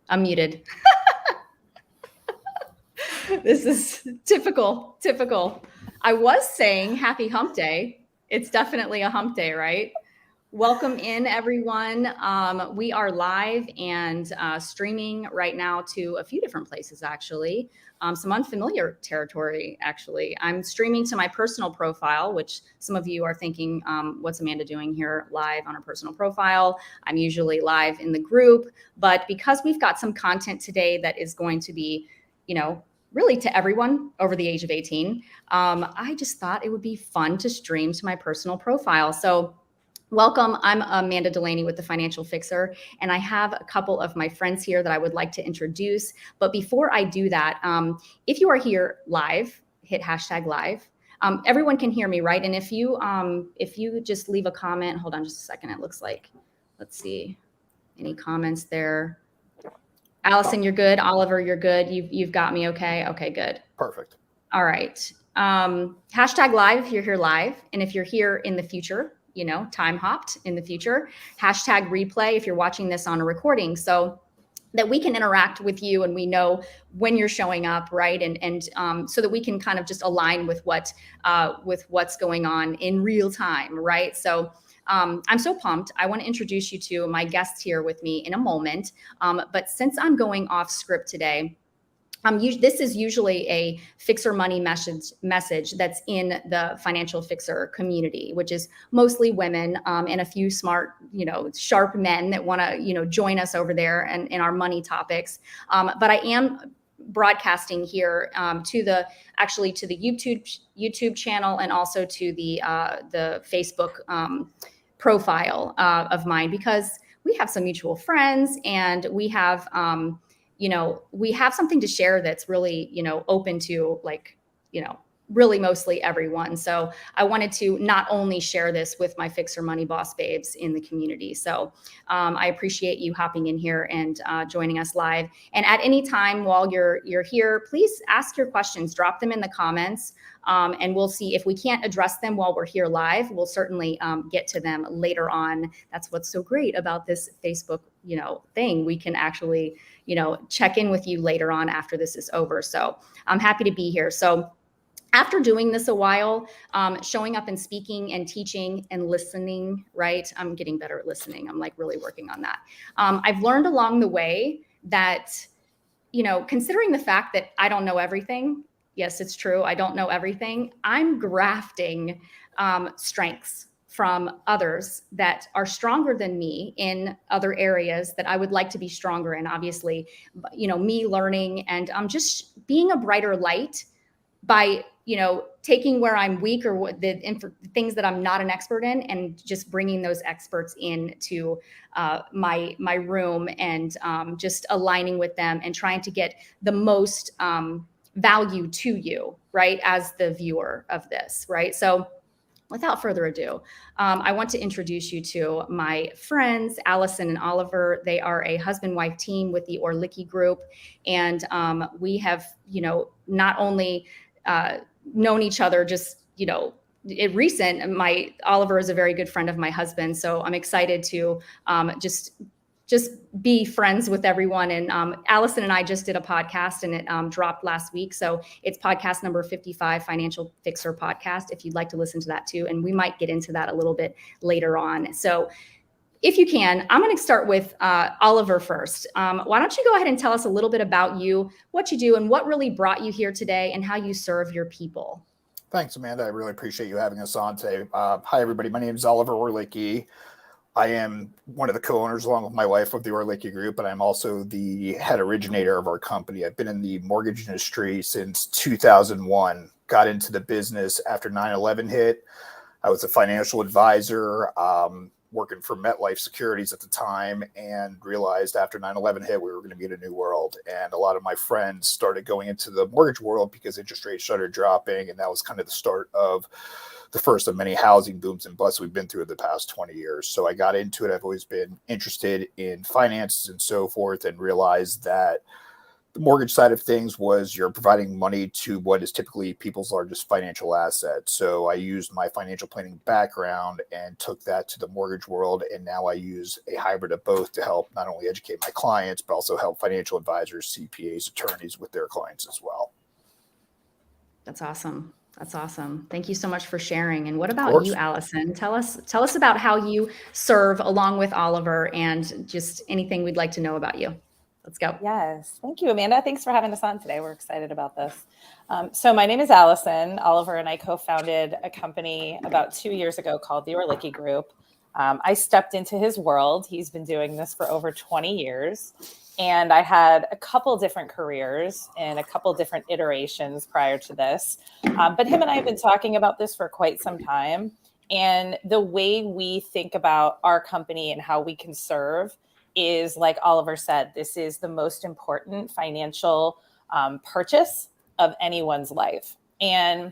I'm muted. This is typical. I was saying happy hump day. It's definitely a hump day, right? Welcome in, everyone. We are live and streaming right now to a few different places, actually. Some unfamiliar territory, actually. I'm streaming to my personal profile, which some of you are thinking, what's Amanda doing here live on her personal profile? I'm usually live in the group, but because we've got some content today that is going to be, really to everyone over the age of 18, I just thought it would be fun to stream to my personal profile. So welcome. I'm Amanda Delaney with The Financial Fixer, and I have a couple of my friends here that I would like to introduce. But before I do that, if you are here live, hit hashtag live. Everyone can hear me, right? And if you just leave a comment, hold on just a second. It looks like, let's see, any comments there. Alyson, you're good. Oliver, you're good. You've got me okay? Okay, good. Perfect. All right. Hashtag live if you're here live. And if you're here in the future, time hopped in the future, hashtag replay if you're watching this on a recording, so that we can interact with you and we know when you're showing up, right? And so that we can kind of just align with what's going on in real time, right? So I'm so pumped. I want to introduce you to my guests here with me in a moment. But since I'm going off script today, this is usually a fixer money message that's in the financial fixer community, which is mostly women and a few smart, sharp men that want to, join us over there and in our money topics. But I am broadcasting here to the YouTube channel and also to the Facebook profile of mine, because we have some mutual friends and we have we have something to share that's really, open to really mostly everyone. So I wanted to not only share this with my Fixer Money Boss babes in the community. So I appreciate you hopping in here and joining us live. And at any time while you're here, please ask your questions, drop them in the comments. And we'll see if we can't address them while we're here live. We'll certainly get to them later on. That's what's so great about this Facebook, thing. We can actually, check in with you later on after this is over. So I'm happy to be here. So after doing this a while, showing up and speaking and teaching and listening, right? I'm getting better at listening. I'm really working on that. I've learned along the way that, considering the fact that I don't know everything, yes, it's true, I don't know everything, I'm grafting strengths from others that are stronger than me in other areas that I would like to be stronger in. Obviously, me learning and just being a brighter light by, taking where I'm weak or what the things that I'm not an expert in, and just bringing those experts into my room and just aligning with them and trying to get the most value to you, right, as the viewer of this, right? So without further ado, I want to introduce you to my friends, Alyson and Oliver. They are a husband-wife team with the Orlicki Group. And we have, not only known each other just, recent. Oliver is a very good friend of my husband. So I'm excited to just be friends with everyone. And Alyson and I just did a podcast and it dropped last week. So it's podcast number 55, Financial Fixer Podcast, if you'd like to listen to that too. And we might get into that a little bit later on. So if you can, I'm going to start with Oliver first. Why don't you go ahead and tell us a little bit about you, what you do, and what really brought you here today and how you serve your people. Thanks, Amanda. I really appreciate you having us on today. Hi, everybody. My name is Oliver Orlicki. I am one of the co-owners, along with my wife, of the Orlicki Group, and I'm also the head originator of our company. I've been in the mortgage industry since 2001, got into the business after 9/11 hit. I was a financial advisor, working for MetLife Securities at the time, and realized after 9/11 hit, we were going to be in a new world. And a lot of my friends started going into the mortgage world because interest rates started dropping, and that was kind of the start of the first of many housing booms and busts we've been through in the past 20 years. So I got into it. I've always been interested in finances and so forth, and realized that The mortgage side of things was you're providing money to what is typically people's largest financial asset. So I used my financial planning background and took that to the mortgage world. And now I use a hybrid of both to help not only educate my clients, but also help financial advisors, CPAs, attorneys with their clients as well. That's awesome. That's awesome. Thank you so much for sharing. And what about you, Alyson? Tell us about how you serve along with Oliver and just anything we'd like to know about you. Let's go. Yes. Thank you, Amanda. Thanks for having us on today. We're excited about this. So my name is Alyson. Oliver and I co-founded a company about 2 years ago called the Orlicki Group. I stepped into his world. He's been doing this for over 20 years. And I had a couple different careers and a couple different iterations prior to this. But him and I have been talking about this for quite some time. And the way we think about our company and how we can serve is, like Oliver said, this is the most important financial purchase of anyone's life. And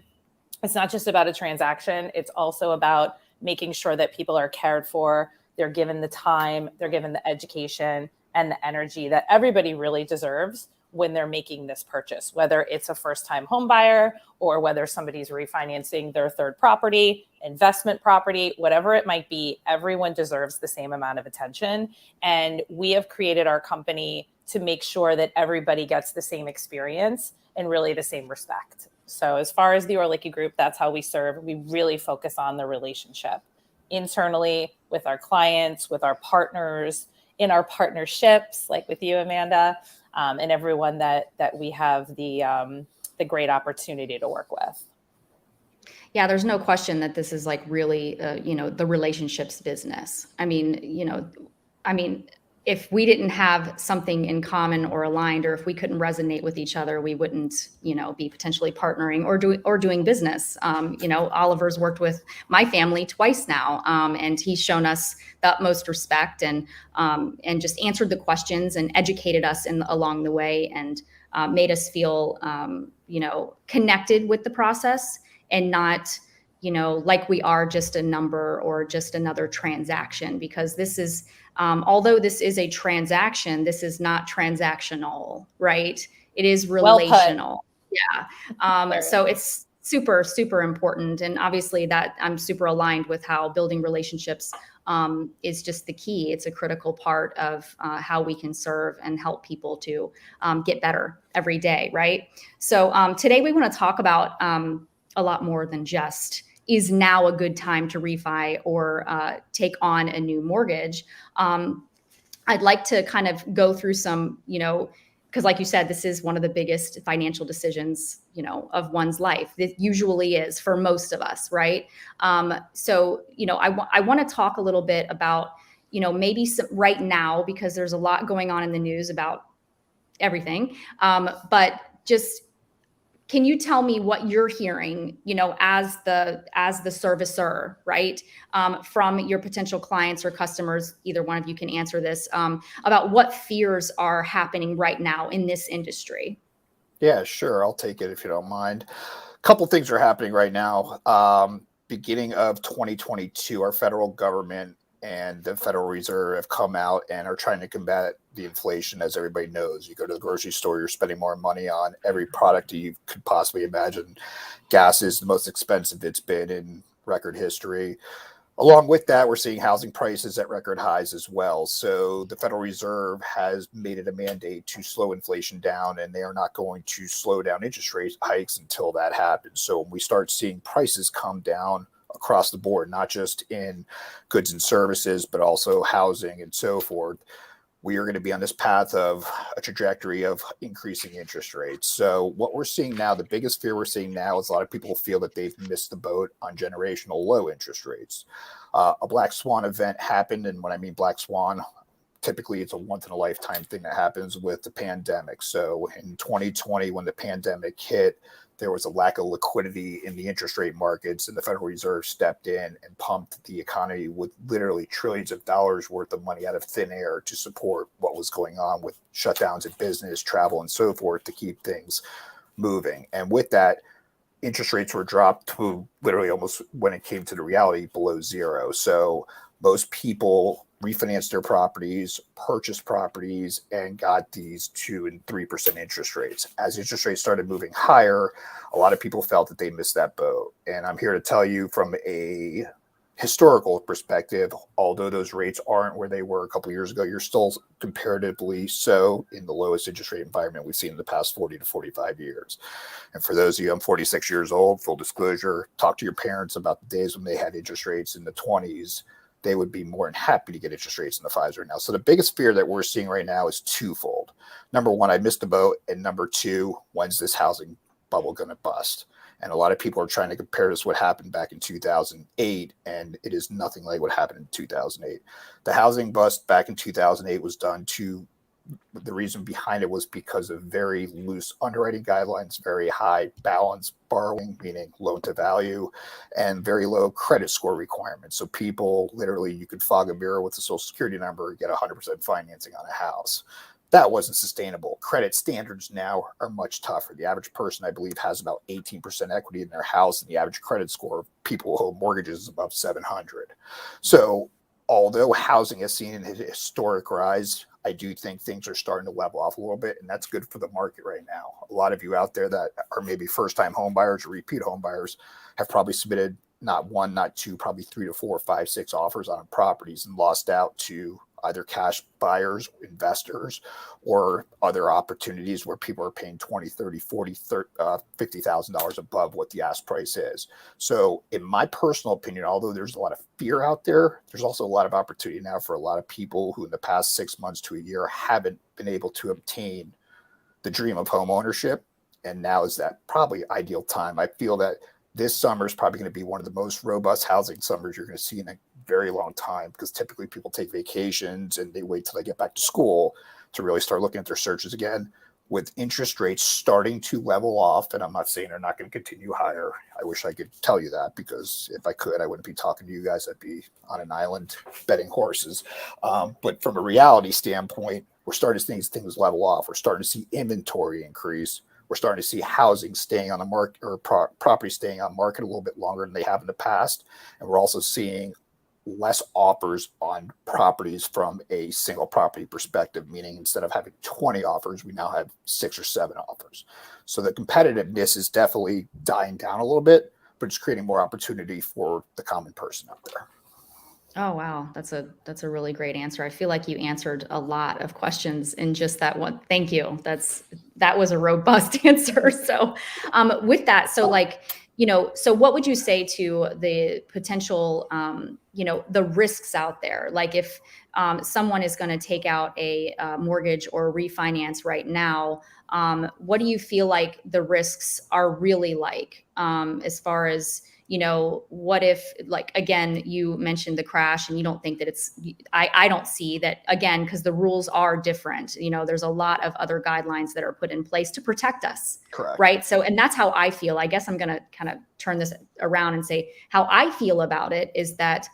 it's not just about a transaction. It's also about making sure that people are cared for. They're given the time, they're given the education and the energy that everybody really deserves when they're making this purchase, whether it's a first-time home buyer or whether somebody's refinancing their third property, investment property, whatever it might be, everyone deserves the same amount of attention. And we have created our company to make sure that everybody gets the same experience and really the same respect. So as far as the Orlicki Group, that's how we serve. We really focus on the relationship internally with our clients, with our partners, in our partnerships, like with you, Amanda, and everyone that we have the great opportunity to work with. Yeah, there's no question that this is like really, the relationships business. I mean, if we didn't have something in common or aligned, or if we couldn't resonate with each other, we wouldn't, be potentially partnering or doing business. Oliver's worked with my family twice now, and he's shown us the utmost respect and just answered the questions and educated us along the way and made us feel, connected with the process and not, like we are just a number or just another transaction, because this is, although this is a transaction, this is not transactional, right? It is relational. Yeah. So it's super, super important. And obviously that I'm super aligned with how building relationships is just the key. It's a critical part of how we can serve and help people to get better every day, right? So today we want to talk about a lot more than just, is now a good time to refi or take on a new mortgage? I'd like to kind of go through some, because like you said, this is one of the biggest financial decisions, of one's life. It usually is for most of us, right? So, I want to talk a little bit about, maybe some, right now, because there's a lot going on in the news about everything, but just, can you tell me what you're hearing, as the servicer, right, from your potential clients or customers? Either one of you can answer this, about what fears are happening right now in this industry. Yeah, sure. I'll take it if you don't mind. A couple things are happening right now. Beginning of 2022, our federal government and the Federal Reserve have come out and are trying to combat the inflation. As everybody knows, you go to the grocery store, you're spending more money on every product you could possibly imagine. Gas is the most expensive it's been in record history. Along with that, we're seeing housing prices at record highs as well. So the Federal Reserve has made it a mandate to slow inflation down, and they are not going to slow down interest rate hikes until that happens. So when we start seeing prices come down across the board, not just in goods and services, but also housing and so forth, we are going to be on this path of a trajectory of increasing interest rates. So what we're seeing now, the biggest fear we're seeing now is a lot of people feel that they've missed the boat on generational low interest rates. A black swan event happened. And when I mean black swan, typically it's a once in a lifetime thing that happens with the pandemic. So in 2020, when the pandemic hit, there was a lack of liquidity in the interest rate markets, and the Federal Reserve stepped in and pumped the economy with literally trillions of dollars worth of money out of thin air to support what was going on with shutdowns in business, travel, and so forth to keep things moving. And with that, interest rates were dropped to literally almost, when it came to the reality, below zero. So most people refinanced their properties, purchased properties, and got these 2 and 3% interest rates. As interest rates started moving higher, a lot of people felt that they missed that boat. And I'm here to tell you from a historical perspective, although those rates aren't where they were a couple of years ago, you're still comparatively so in the lowest interest rate environment we've seen in the past 40 to 45 years. And for those of you, I'm 46 years old, full disclosure, talk to your parents about the days when they had interest rates in the 20s. They would be more than happy to get interest rates in the 5s right now. So the biggest fear that we're seeing right now is twofold. Number one, I missed the boat. And number two, when's this housing bubble going to bust? And a lot of people are trying to compare this to what happened back in 2008, and it is nothing like what happened in 2008. The housing bust back in 2008 was done to, the reason behind it was because of very loose underwriting guidelines, very high balance borrowing, meaning loan to value, and very low credit score requirements. So people literally, you could fog a mirror with a social security number and get 100% financing on a house. That wasn't sustainable. Credit standards now are much tougher. The average person, I believe, has about 18% equity in their house, and the average credit score of people who hold mortgages is above 700. So although housing has seen a historic rise, I do think things are starting to level off a little bit, and that's good for the market right now. A lot of you out there that are maybe first-time home buyers or repeat home buyers have probably submitted not one, not two, probably 3 to 4, 5, 6 offers on properties and lost out to either cash buyers, investors, or other opportunities where people are paying $20,000, $30,000, $40,000, $50,000 above what the ask price is. So in my personal opinion, although there's a lot of fear out there, there's also a lot of opportunity now for a lot of people who in the past 6 months to a year haven't been able to obtain the dream of home ownership. And now is that probably ideal time. I feel that this summer is probably going to be one of the most robust housing summers you're going to see in a very long time, because typically people take vacations and they wait till they get back to school to really start looking at their searches again. With interest rates starting to level off, and I'm not saying they're not going to continue higher. I wish I could tell you that, because if I could, I wouldn't be talking to you guys. I'd be on an island betting horses. But from a reality standpoint, we're starting to see things level off. We're starting to see inventory increase. We're starting to see housing staying on the market, or property staying on market a little bit longer than they have in the past. And we're also seeing less offers on properties from a single property perspective, meaning instead of having 20 offers, we now have 6 or 7 offers. So the competitiveness is definitely dying down a little bit, but it's creating more opportunity for the common person out there. Oh, wow. That's a really great answer. I feel like you answered a lot of questions in just that one. Thank you. That was a robust answer. So with that, so so what would you say to the potential, the risks out there? Like if someone is going to take out a mortgage or refinance right now, what do you feel like the risks are really like, as far as, what if, like, again, you mentioned the crash and you don't think that I don't see that, again, because the rules are different. There's a lot of other guidelines that are put in place to protect us. Correct. Right. So, and that's how I feel. I guess I'm going to kind of turn this around and say how I feel about it is that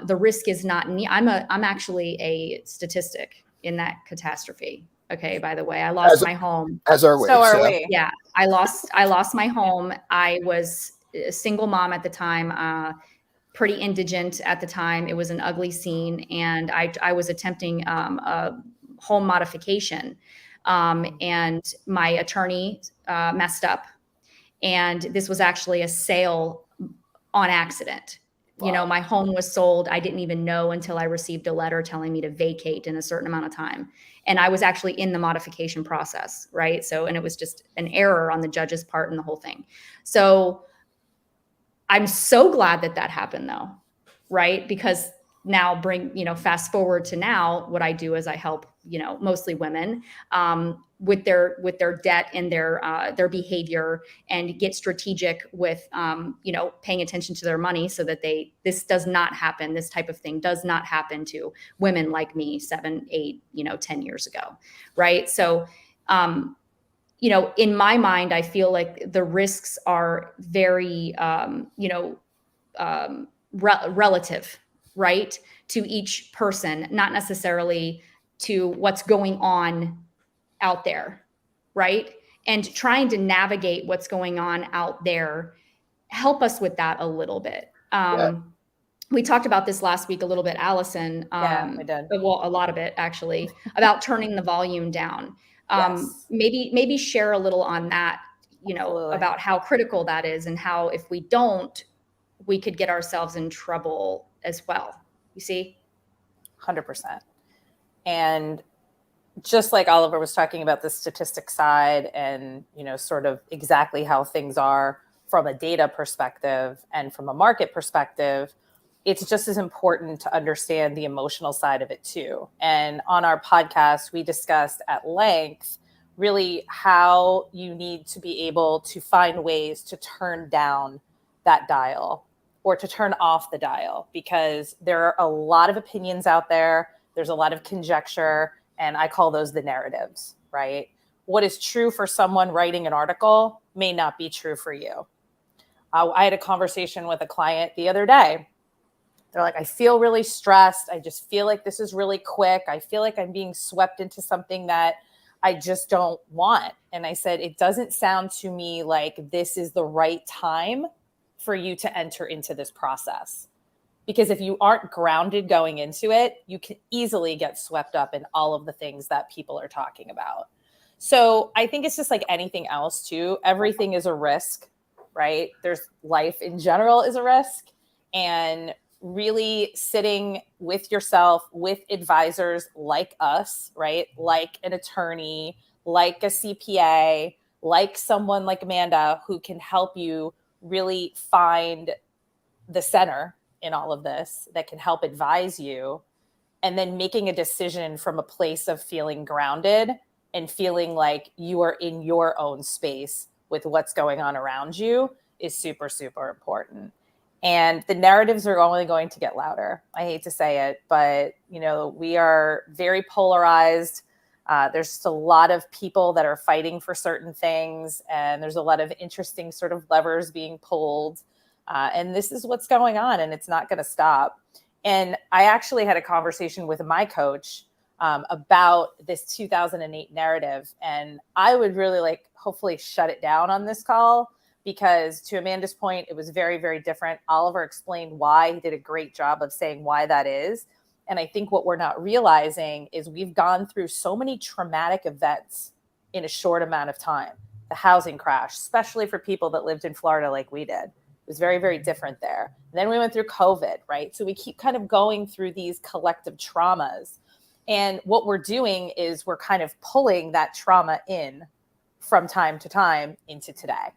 the risk is not, I'm actually a statistic in that catastrophe. Okay. By the way, I lost my home. As are we. So are we. Yeah. I lost my home. I was a single mom at the time, pretty indigent at the time. It was an ugly scene. And I was attempting a home modification. And my attorney messed up. And this was actually a sale on accident. Wow. My home was sold. I didn't even know until I received a letter telling me to vacate in a certain amount of time. And I was actually in the modification process, right? So, and it was just an error on the judge's part and the whole thing. So I'm so glad that happened though, right? Because now fast forward to now, what I do is I help, mostly women with their debt and their behavior, and get strategic with, paying attention to their money so that this does not happen. This type of thing does not happen to women like me 7, 8, 10 years ago. Right. So, in my mind, I feel like the risks are very, relative, right, to each person, not necessarily to what's going on out there, right? And trying to navigate what's going on out there, help us with that a little bit. Yeah. we talked about this last week a little bit, Alyson. Yeah, we did. Well, a lot of it actually, about turning the volume down. Yes. Maybe share a little on that, Absolutely. about how critical that is, and how if we don't, we could get ourselves in trouble as well. You see? 100%. And just like Oliver was talking about the statistics side and, sort of exactly how things are from a data perspective and from a market perspective, it's just as important to understand the emotional side of it too. And on our podcast, we discussed at length really how you need to be able to find ways to turn down that dial or to turn off the dial, because there are a lot of opinions out there. There's a lot of conjecture, and I call those the narratives, right? What is true for someone writing an article may not be true for you. I had a conversation with a client the other day. They're like, I feel really stressed. I just feel like this is really quick. I feel like I'm being swept into something that I just don't want. And I said, it doesn't sound to me like this is the right time for you to enter into this process. Because if you aren't grounded going into it, you can easily get swept up in all of the things that people are talking about. So I think it's just like anything else too. Everything is a risk, right? There's life in general is a risk. And really sitting with yourself, with advisors like us, right? Like an attorney, like a CPA, like someone like Amanda who can help you really find the center in all of this, that can help advise you, and then making a decision from a place of feeling grounded and feeling like you are in your own space with what's going on around you is super, super important. And the narratives are only going to get louder. I hate to say it, but we are very polarized. There's just a lot of people that are fighting for certain things, and there's a lot of interesting sort of levers being pulled. And this is what's going on, and it's not going to stop. And I actually had a conversation with my coach about this 2008 narrative. And I would really hopefully shut it down on this call, because to Amanda's point, it was very, very different. Oliver explained why. He did a great job of saying why that is. And I think what we're not realizing is we've gone through so many traumatic events in a short amount of time. The housing crash, especially for people that lived in Florida like we did. It was very, very different there. And then we went through COVID, right? So we keep kind of going through these collective traumas. And what we're doing is we're kind of pulling that trauma in from time to time into today.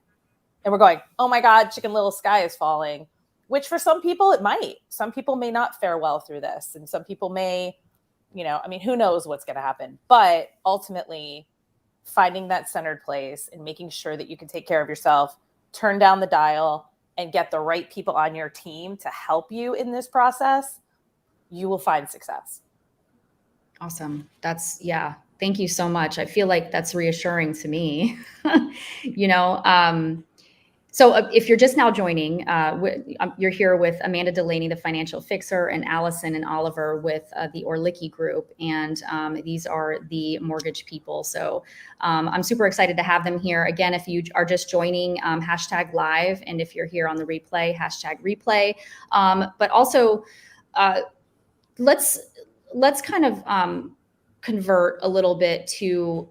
And we're going, oh my God, Chicken Little sky is falling, which for some people it might. Some people may not fare well through this. And some people may, who knows what's going to happen. But ultimately, finding that centered place and making sure that you can take care of yourself, turn down the dial, and get the right people on your team to help you in this process, you will find success. Awesome. Thank you so much. I feel like that's reassuring to me. So if you're just now joining, you're here with Amanda Delaney, the financial fixer, and Alyson and Oliver with the Orlicki Group. And these are the mortgage people. So I'm super excited to have them here. Again, if you are just joining, #live. And if you're here on the replay, #replay. But also, let's kind of convert a little bit to,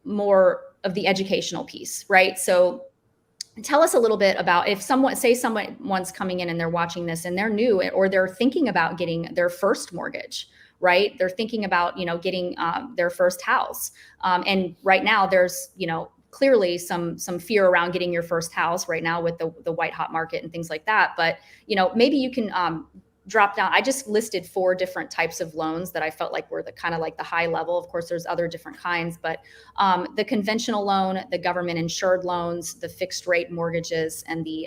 more of the educational piece, right? So tell us a little bit about, if someone's coming in and they're watching this and they're new, or they're thinking about getting their first mortgage, right? They're thinking about, getting their first house. And right now there's, clearly some fear around getting your first house right now with the white hot market and things like that. But, maybe you can drop down. I just listed 4 different types of loans that I felt like were the kind of like the high level. Of course, there's other different kinds, but the conventional loan, the government-insured loans, the fixed rate mortgages, and the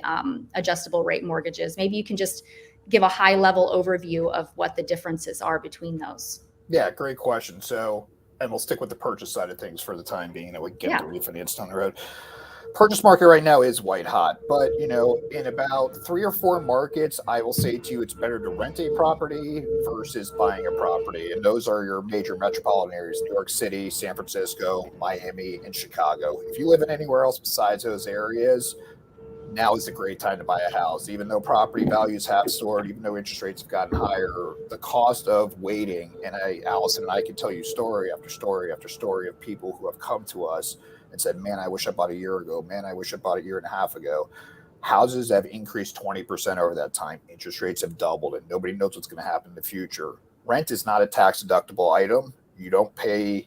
adjustable rate mortgages. Maybe you can just give a high level overview of what the differences are between those. Yeah, great question. So, and we'll stick with the purchase side of things for the time being, that we get the refinance down the road. Purchase market right now is white hot, but in about 3 or 4 markets, I will say to you, it's better to rent a property versus buying a property. And those are your major metropolitan areas: New York City, San Francisco, Miami, and Chicago. If you live in anywhere else besides those areas, now is a great time to buy a house. Even though property values have soared, even though interest rates have gotten higher, the cost of waiting, and Alyson and I can tell you story after story after story of people who have come to us and said, man, I wish I bought a year ago. Man, I wish I bought a year and a half ago. Houses have increased 20% over that time. Interest rates have doubled, and nobody knows what's going to happen in the future. Rent is not a tax deductible item. You don't pay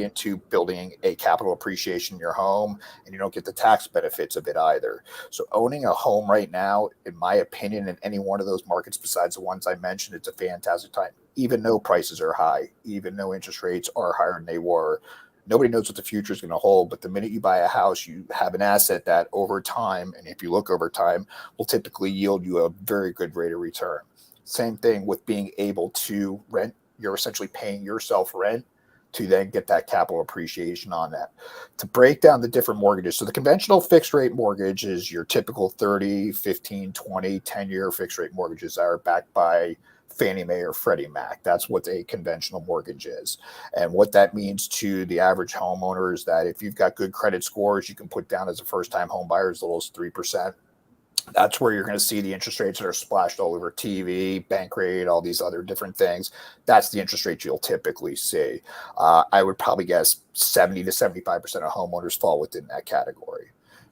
into building a capital appreciation in your home, and you don't get the tax benefits of it either. So owning a home right now, in my opinion, in any one of those markets besides the ones I mentioned, it's a fantastic time. Even though prices are high, even though interest rates are higher than they were, nobody knows what the future is going to hold. But the minute you buy a house, you have an asset that over time, and if you look over time, will typically yield you a very good rate of return. Same thing with being able to rent. You're essentially paying yourself rent to then get that capital appreciation on that. To break down the different mortgages, so the conventional fixed rate mortgage is your typical 30, 15, 20, 10-year fixed rate mortgages that are backed by Fannie Mae or Freddie Mac. That's what a conventional mortgage is. And what that means to the average homeowner is that if you've got good credit scores, you can put down as a first-time home buyer as little as 3%. That's where you're going to see the interest rates that are splashed all over TV, bank rate, all these other different things. That's the interest rate you'll typically see. I would probably guess 70 to 75% of homeowners fall within that category.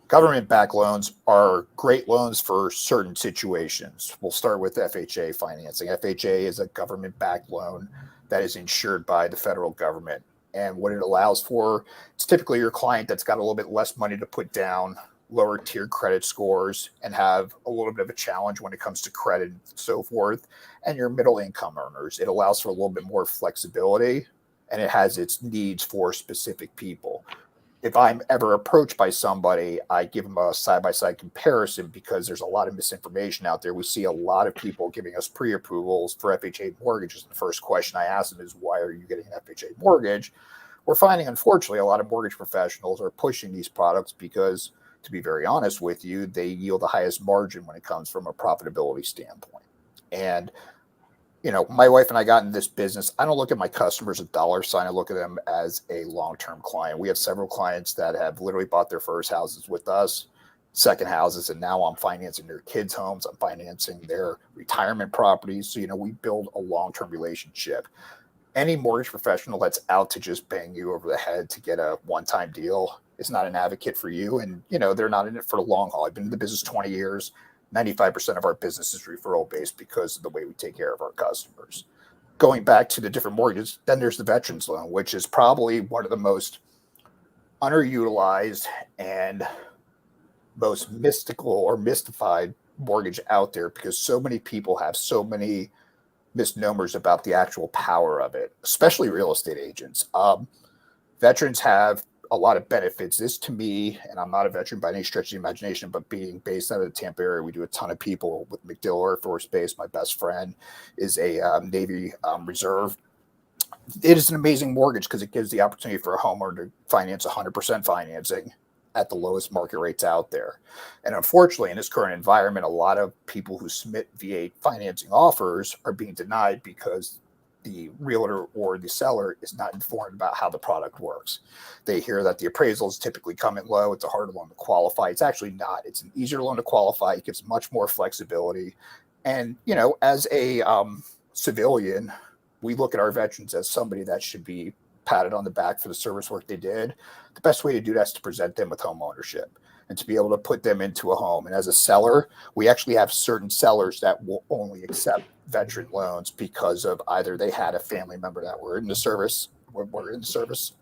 Government-backed loans are great loans for certain situations. We'll start with FHA financing. FHA is a government-backed loan that is insured by the federal government. And what it allows for, it's typically your client that's got a little bit less money to put down, lower tier credit scores, and have a little bit of a challenge when it comes to credit and so forth, and your middle income earners. It allows for a little bit more flexibility, and it has its needs for specific people. If I'm ever approached by somebody, I give them a side-by-side comparison because there's a lot of misinformation out there. We see a lot of people giving us pre-approvals for FHA mortgages. The first question I ask them is, why are you getting an FHA mortgage? We're finding, unfortunately, a lot of mortgage professionals are pushing these products because, to be very honest with you, they yield the highest margin when it comes from a profitability standpoint. And my wife and I got in this business. I don't look at my customers as a dollar sign. I look at them as a long-term client. We have several clients that have literally bought their first houses with us, second houses, and now I'm financing their kids' homes. I'm financing their retirement properties. So, we build a long-term relationship. Any mortgage professional that's out to just bang you over the head to get a one-time deal is not an advocate for you. And, they're not in it for the long haul. I've been in the business 20 years. 95% of our business is referral based because of the way we take care of our customers. Going back to the different mortgages, then there's the veterans loan, which is probably one of the most underutilized and most mystical or mystified mortgage out there, because so many people have so many misnomers about the actual power of it, especially real estate agents. Veterans have a lot of benefits. This, to me, and I'm not a veteran by any stretch of the imagination, but being based out of the Tampa area, we do a ton of people with MacDill Air Force Base. My best friend is a Navy Reserve. It is an amazing mortgage because it gives the opportunity for a homeowner to finance 100% financing at the lowest market rates out there. And unfortunately, in this current environment, a lot of people who submit VA financing offers are being denied because the realtor or the seller is not informed about how the product works. They hear that the appraisals typically come in low. It's a harder loan to qualify. It's actually not. It's an easier loan to qualify. It gives much more flexibility. And, as a civilian, we look at our veterans as somebody that should be patted on the back for the service work they did. The best way to do that is to present them with home ownership and to be able to put them into a home. And as a seller, we actually have certain sellers that will only accept veteran loans because of either they had a family member that were in the service,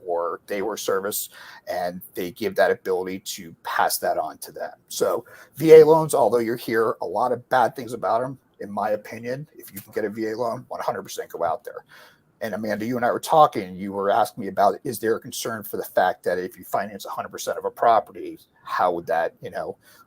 or they were service, and they give that ability to pass that on to them. So VA loans, although you hear a lot of bad things about them, in my opinion, if you can get a VA loan, 100% go out there. And Amanda, you and I were talking, you were asking me about, is there a concern for the fact that if you finance 100% of a property, how would that,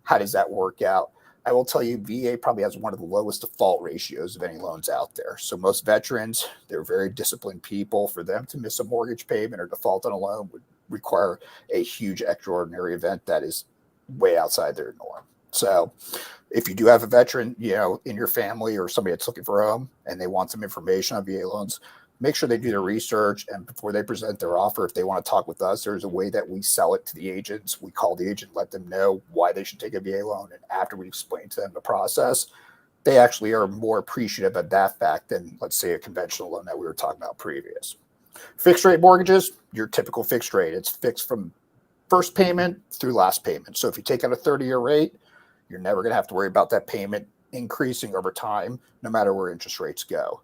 how does that work out? I will tell you, VA probably has one of the lowest default ratios of any loans out there. So most veterans, they're very disciplined people. For them to miss a mortgage payment or default on a loan would require a huge extraordinary event that is way outside their norm. So if you do have a veteran, in your family or somebody that's looking for a home and they want some information on VA loans, make sure they do their research. And before they present their offer, if they want to talk with us, there's a way that we sell it to the agents. We call the agent, let them know why they should take a VA loan. And after we explain to them the process, they actually are more appreciative of that fact than, let's say, a conventional loan that we were talking about previous. Fixed rate mortgages, your typical fixed rate. It's fixed from first payment through last payment. So if you take out a 30-year rate, you're never going to have to worry about that payment increasing over time, no matter where interest rates go.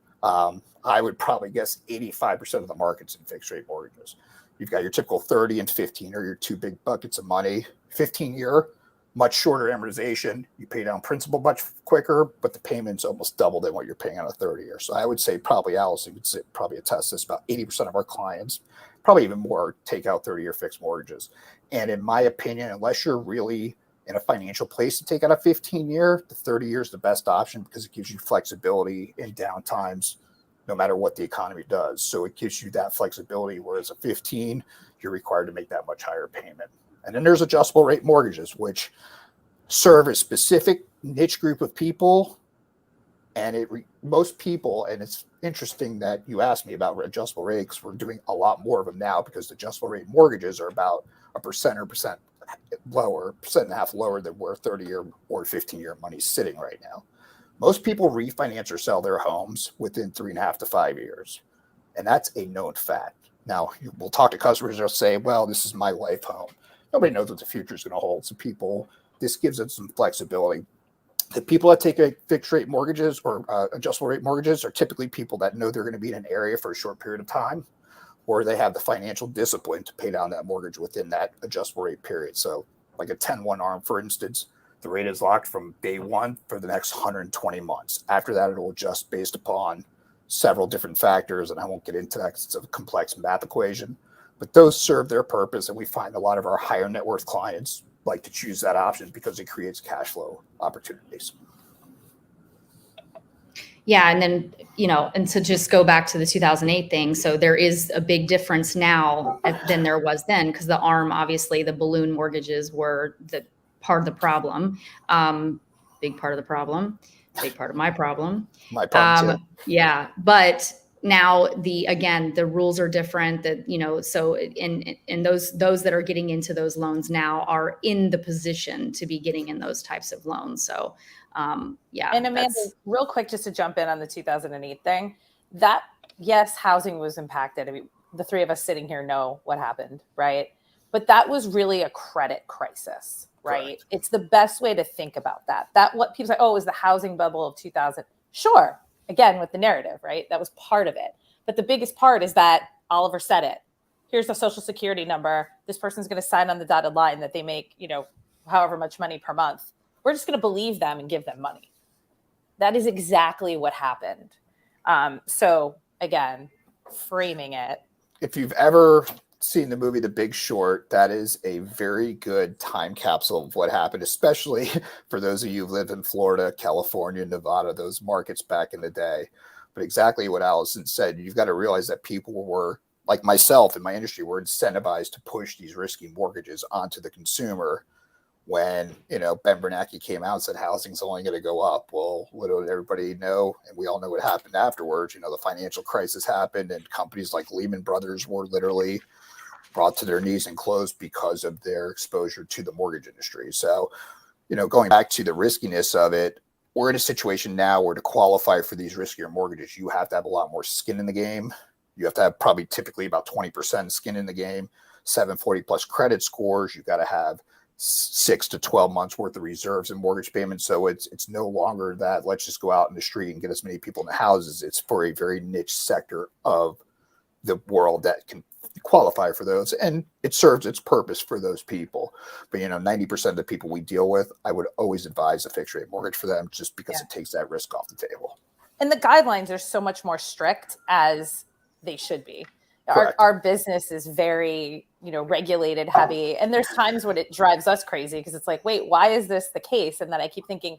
I would probably guess 85% of the market's in fixed rate mortgages. You've got your typical 30 and 15 are your two big buckets of money. 15-year, much shorter amortization. You pay down principal much quicker, but the payment's almost double than what you're paying on a 30-year. So I would say probably Alyson would say, probably attest this, about 80% of our clients, probably even more, take out 30-year fixed mortgages. And in my opinion, unless you're really in a financial place to take out a 15-year, the 30-year is the best option because it gives you flexibility in downtimes, no matter what the economy does. So it gives you that flexibility, whereas a 15, you're required to make that much higher payment. And then there's adjustable rate mortgages, which serve a specific niche group of people. And most people, and it's interesting that you asked me about adjustable rates. We're doing a lot more of them now because adjustable rate mortgages are about 1% or 1% lower, 1.5% lower than where 30-year or 15-year money's sitting right now. Most people refinance or sell their homes within 3.5 to 5 years. And that's a known fact. Now, we'll talk to customers, they'll say, well, this is my life home. Nobody knows what the future is going to hold. So this gives them some flexibility. The people that take a fixed rate mortgages or adjustable rate mortgages are typically people that know they're going to be in an area for a short period of time, or they have the financial discipline to pay down that mortgage within that adjustable rate period. So like a 10-1 ARM, for instance, the rate is locked from day one for the next 120 months. After that, it will adjust based upon several different factors, and I won't get into that because it's a complex math equation. But those serve their purpose, and we find a lot of our higher net worth clients like to choose that option because it creates cash flow opportunities. Yeah. And then, and to just go back to the 2008 thing. So there is a big difference now than there was then, because the ARM, obviously the balloon mortgages were the part of the problem. Big part of the problem, big part of my problem. My problem too. Yeah. But now the rules are different, that, so in those that are getting into those loans now are in the position to be getting in those types of loans. So, yeah. And Amanda, real quick, just to jump in on the 2008 thing, that, yes, housing was impacted. I mean, the three of us sitting here know what happened, right? But that was really a credit crisis, right? Correct. It's the best way to think about that. What people say, oh, it was the housing bubble of 2000. Sure. Again, with the narrative, right? That was part of it. But the biggest part is that Oliver said it. Here's the social security number. This person's going to sign on the dotted line that they make, however much money per month. We're just going to believe them and give them money. That is exactly what happened. So again, framing it. If you've ever seen the movie The Big Short, that is a very good time capsule of what happened, especially for those of you who lived in Florida, California, Nevada, those markets back in the day. But exactly what Alyson said, you've got to realize that people were, like myself in my industry, were incentivized to push these risky mortgages onto the consumer. When, Ben Bernanke came out and said housing's only going to go up. Well, little did everybody know, and we all know what happened afterwards. The financial crisis happened, and companies like Lehman Brothers were literally brought to their knees and closed because of their exposure to the mortgage industry. So, going back to the riskiness of it, we're in a situation now where to qualify for these riskier mortgages, you have to have a lot more skin in the game. You have to have probably typically about 20% skin in the game, 740 plus credit scores. You've got to have 6 to 12 months worth of reserves and mortgage payments. So it's no longer that let's just go out in the street and get as many people in the houses. It's for a very niche sector of the world that can qualify for those, and it serves its purpose for those people. But 90% of the people we deal with, I would always advise a fixed rate mortgage for them, just because it takes that risk off the table. And the guidelines are so much more strict as they should be. Our business is very, regulated heavy. And there's times when it drives us crazy because it's like, wait, why is this the case? And then I keep thinking,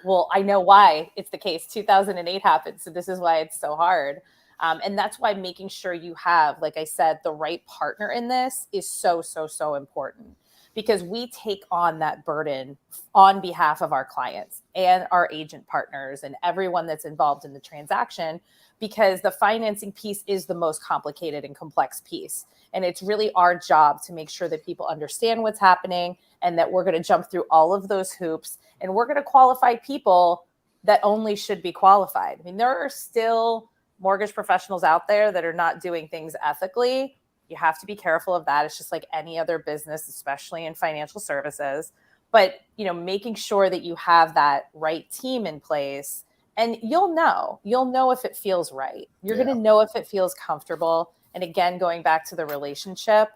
well, I know why it's the case. 2008 happened. So this is why it's so hard. And that's why making sure you have, like I said, the right partner in this is so, so, so important. because we take on that burden on behalf of our clients and our agent partners and everyone that's involved in the transaction, because the financing piece is the most complicated and complex piece. And it's really our job to make sure that people understand what's happening and that we're going to jump through all of those hoops, and we're going to qualify people that only should be qualified. I mean, there are still mortgage professionals out there that are not doing things ethically. You have to be careful of that. It's just like any other business, especially in financial services. But, making sure that you have that right team in place, and you'll know if it feels right. You're going to know if it feels comfortable. And again, going back to the relationship,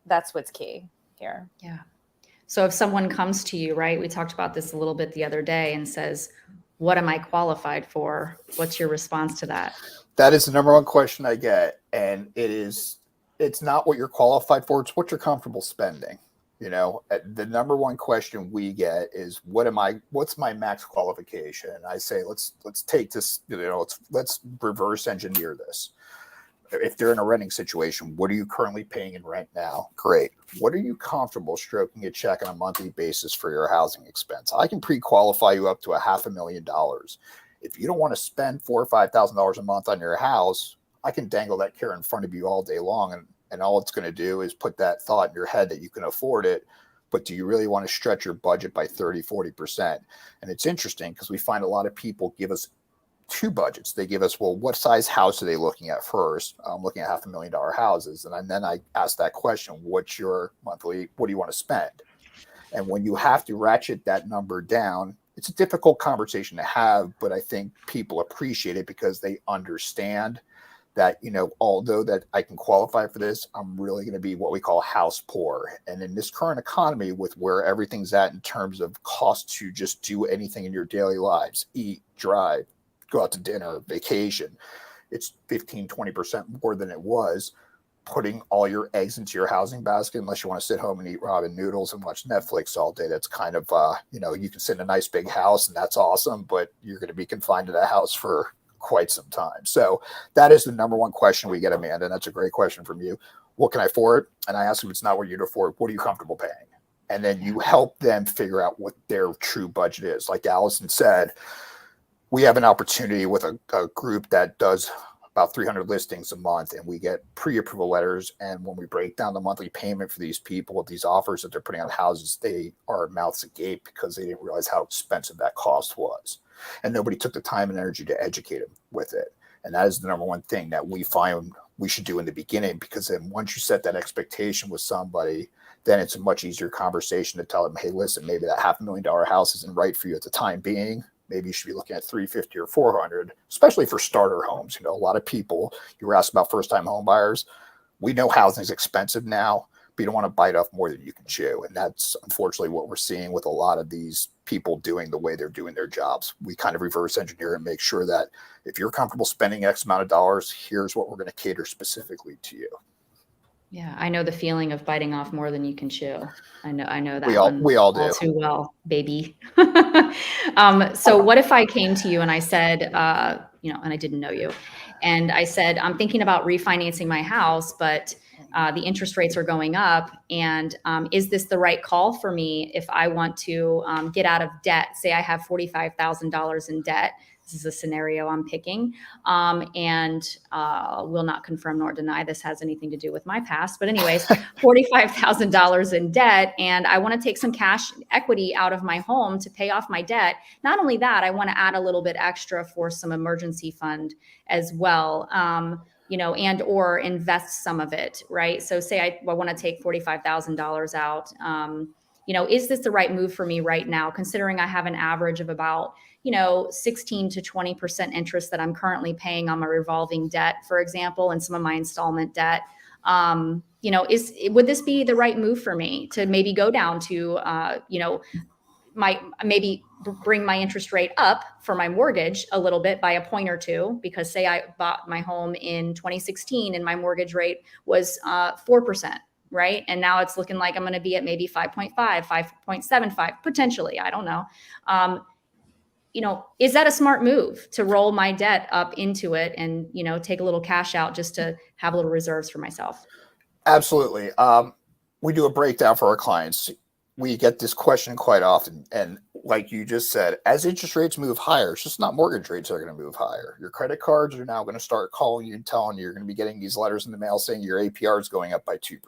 that's what's key here. Yeah. So if someone comes to you, right, we talked about this a little bit the other day, and says, what am I qualified for? What's your response to that? That is the number one question I get. And it's not what you're qualified for. It's what you're comfortable spending. The number one question we get is, what's my max qualification? And I say, let's take this, let's reverse engineer this. If they're in a renting situation, what are you currently paying in rent now? Great. What are you comfortable stroking a check on a monthly basis for your housing expense? I can pre-qualify you up to $500,000. If you don't want to spend $4,000 or $5,000 a month on your house, I can dangle that carrot in front of you all day long. And all it's going to do is put that thought in your head that you can afford it. But do you really want to stretch your budget by 30, 40%? And it's interesting because we find a lot of people give us two budgets. They give us, well, what size house are they looking at first? I'm looking at $500,000 houses. And then I ask that question, what's your monthly, what do you want to spend? And when you have to ratchet that number down, it's a difficult conversation to have, but I think people appreciate it because they understand that, although that I can qualify for this, I'm really going to be what we call house poor. And in this current economy, with where everything's at in terms of cost to just do anything in your daily lives, eat, drive, go out to dinner, vacation, it's 15, 20% more than it was. Putting all your eggs into your housing basket, unless you want to sit home and eat ramen noodles and watch Netflix all day. That's kind of, you can sit in a nice big house and that's awesome, but you're going to be confined to that house for quite some time. So that is the number one question we get, Amanda. And that's a great question from you. What can I afford? And I ask them, it's not what you'd afford. What are you comfortable paying? And then you help them figure out what their true budget is. Like Alyson said, we have an opportunity with a group that does about 300 listings a month, and we get pre-approval letters. And when we break down the monthly payment for these people with these offers that they're putting on houses, they are mouths agape because they didn't realize how expensive that cost was. And nobody took the time and energy to educate them with it. And that is the number one thing that we find we should do in the beginning, because then once you set that expectation with somebody, then it's a much easier conversation to tell them, hey, listen, maybe that $500,000 house isn't right for you at the time being. Maybe you should be looking at 350 or 400, especially for starter homes. A lot of people, you were asked about first-time home buyers. We know housing is expensive now, but you don't want to bite off more than you can chew. And that's unfortunately what we're seeing with a lot of these people doing the way they're doing their jobs. We kind of reverse engineer and make sure that if you're comfortable spending X amount of dollars, here's what we're going to cater specifically to you. Yeah, I know the feeling of biting off more than you can chew. I know that we all do all too well, baby. So what if I came to you and I said, and I didn't know you, and I said, I'm thinking about refinancing my house, but the interest rates are going up, and is this the right call for me if I want to get out of debt? Say I have $45,000 in debt. This is a scenario I'm picking, and will not confirm nor deny this has anything to do with my past. But anyways, $45,000 in debt, and I want to take some cash equity out of my home to pay off my debt. Not only that, I want to add a little bit extra for some emergency fund as well, and or invest some of it, right? So say I want to take $45,000 out. Is this the right move for me right now, considering I have an average of about 16 to 20% interest that I'm currently paying on my revolving debt, for example, and some of my installment debt. Would this be the right move for me to maybe go down to, bring my interest rate up for my mortgage a little bit by a point or two? Because say I bought my home in 2016 and my mortgage rate was 4%. Right. And now it's looking like I'm going to be at maybe 5.5, 5.75, potentially. I don't know. Is that a smart move to roll my debt up into it and, take a little cash out just to have little reserves for myself? Absolutely. we do a breakdown for our clients. We get this question quite often. And like you just said, as interest rates move higher, it's just not mortgage rates that are going to move higher. Your credit cards are now going to start calling you and telling you you're going to be getting these letters in the mail saying your APR is going up by 2%.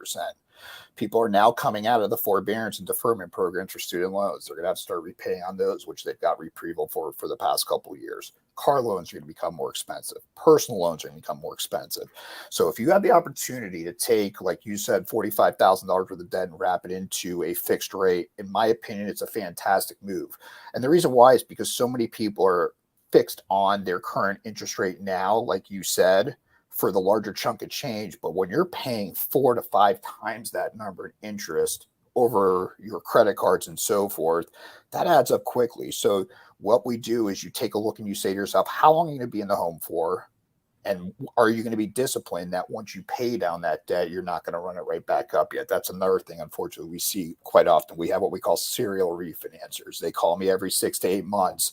People are now coming out of the forbearance and deferment programs for student loans. They're going to have to start repaying on those, which they've got reprieval for the past couple of years. Car loans are going to become more expensive. Personal loans are going to become more expensive. So if you have the opportunity to take, like you said, $45,000 worth of debt and wrap it into a fixed rate, in my opinion, it's a fantastic move. And the reason why is because so many people are fixed on their current interest rate now, like you said, for the larger chunk of change. But when you're paying 4 to 5 times that number in interest over your credit cards and so forth, that adds up quickly. So what we do is you take a look and you say to yourself, how long are you going to be in the home for? And are you going to be disciplined that once you pay down that debt, you're not going to run it right back up yet? That's another thing, unfortunately, we see quite often. We have what we call serial refinancers. They call me every 6 to 8 months,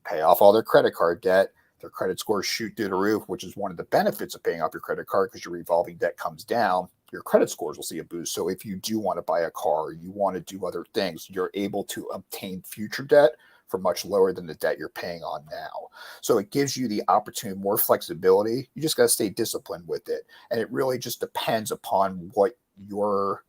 pay off all their credit card debt. Their credit scores shoot through the roof, which is one of the benefits of paying off your credit card because your revolving debt comes down. Your credit scores will see a boost. So if you do want to buy a car, you want to do other things, you're able to obtain future debt for much lower than the debt you're paying on now. So it gives you the opportunity, more flexibility. You just got to stay disciplined with it. And it really just depends upon what your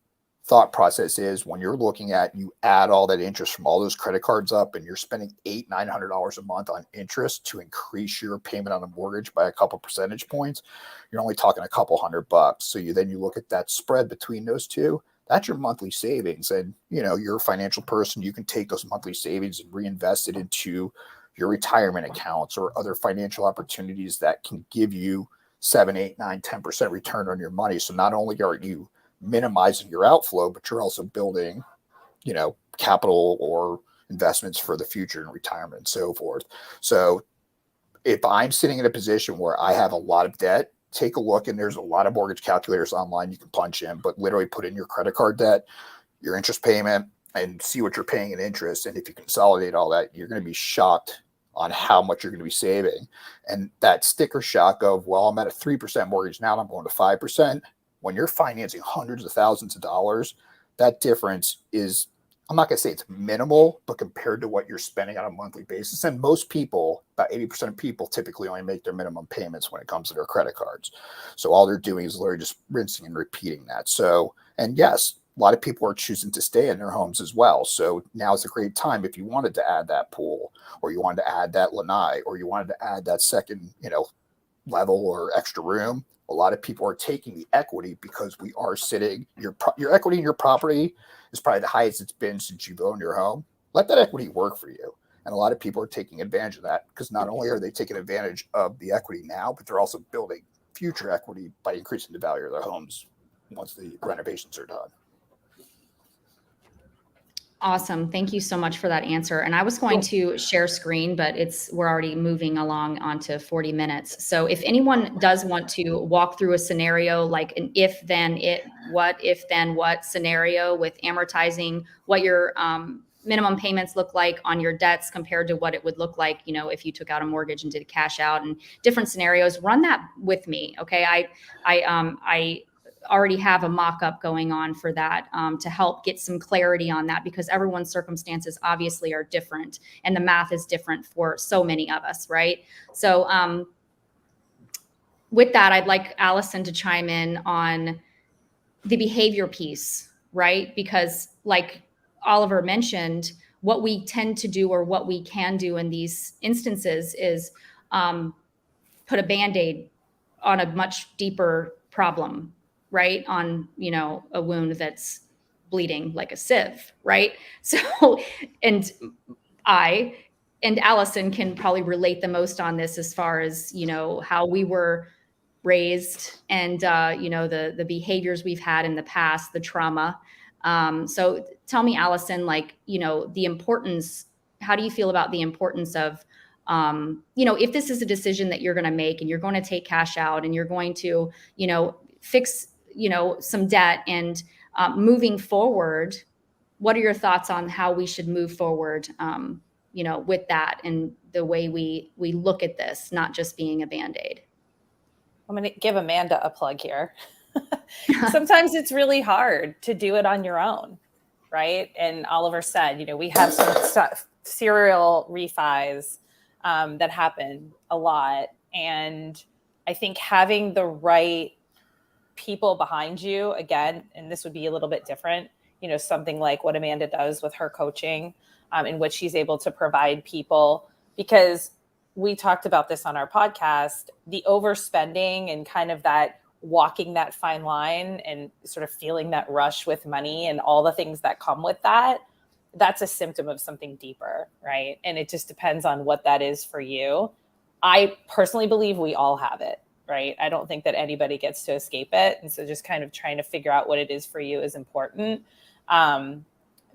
thought process is when you're looking at, you add all that interest from all those credit cards up and you're spending $800-900 a month on interest to increase your payment on a mortgage by a couple percentage points. You're only talking a couple $100. So you look at that spread between those two. That's your monthly savings. And you're a financial person. You can take those monthly savings and reinvest it into your retirement accounts or other financial opportunities that can give you 7, 8, 9, 10% return on your money. So not only are you minimizing your outflow, but you're also building, capital or investments for the future and retirement and so forth. So if I'm sitting in a position where I have a lot of debt, take a look, and there's a lot of mortgage calculators online you can punch in, but literally put in your credit card debt, your interest payment, and see what you're paying in interest. And if you consolidate all that, you're going to be shocked on how much you're going to be saving. And that sticker shock of, well, I'm at a 3% mortgage now and I'm going to 5%. When you're financing hundreds of thousands of dollars, that difference is, I'm not going to say it's minimal, but compared to what you're spending on a monthly basis. And most people, about 80% of people, typically only make their minimum payments when it comes to their credit cards. So all they're doing is literally just rinsing and repeating that. So, and yes, a lot of people are choosing to stay in their homes as well. So now is a great time if you wanted to add that pool, or you wanted to add that lanai, or you wanted to add that second, level or extra room. A lot of people are taking the equity because we are sitting, your equity in your property is probably the highest it's been since you've owned your home. Let that equity work for you. And a lot of people are taking advantage of that because not only are they taking advantage of the equity now, but they're also building future equity by increasing the value of their homes once the renovations are done. Awesome. Thank you so much for that answer. And I was going to share screen, but we're already moving along onto 40 minutes. So if anyone does want to walk through a scenario, like an if then what scenario with amortizing, what your minimum payments look like on your debts compared to what it would look like, if you took out a mortgage and did cash out, and different scenarios, run that with me. Okay. I already have a mock-up going on for that to help get some clarity on that, because everyone's circumstances obviously are different and the math is different for so many of us, right? So with that, I'd like Alyson to chime in on the behavior piece, right? Because like Oliver mentioned, what we tend to do, or what we can do in these instances, is put a Band-Aid on a much deeper problem, right? On, a wound that's bleeding like a sieve, right? So, and Alyson can probably relate the most on this as far as, how we were raised and, the behaviors we've had in the past, the trauma. So tell me, Alyson, the importance, how do you feel about the importance of, if this is a decision that you're going to make and you're going to take cash out and you're going to, fix, some debt, and moving forward, what are your thoughts on how we should move forward, with that and the way we look at this, not just being a Band-Aid? I'm going to give Amanda a plug here. sometimes it's really hard to do it on your own, right? And Oliver said, we have some serial refis that happen a lot. And I think having the right people behind you, again, and this would be a little bit different, something like what Amanda does with her coaching, in which she's able to provide people, because we talked about this on our podcast, the overspending and kind of that walking that fine line and sort of feeling that rush with money and all the things that come with that, that's a symptom of something deeper, right? And it just depends on what that is for you. I personally believe we all have it, right? I don't think that anybody gets to escape it. And so just kind of trying to figure out what it is for you is important.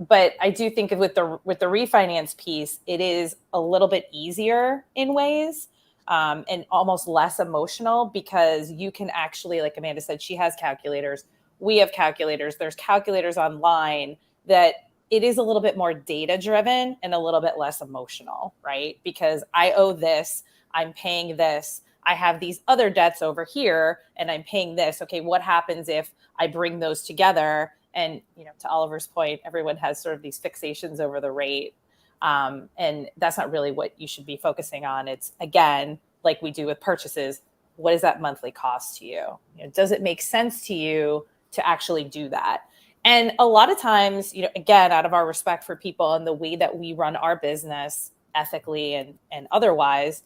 But I do think with the refinance piece, it is a little bit easier in ways, and almost less emotional, because you can actually, like Amanda said, she has calculators. We have calculators. There's calculators online that it is a little bit more data driven and a little bit less emotional, right? Because I owe this, I'm paying this, I have these other debts over here and I'm paying this. Okay, what happens if I bring those together? And, to Oliver's point, everyone has sort of these fixations over the rate. And that's not really what you should be focusing on. It's, again, like we do with purchases, what does that monthly cost to you? Does it make sense to you to actually do that? And a lot of times, again, out of our respect for people and the way that we run our business ethically and otherwise,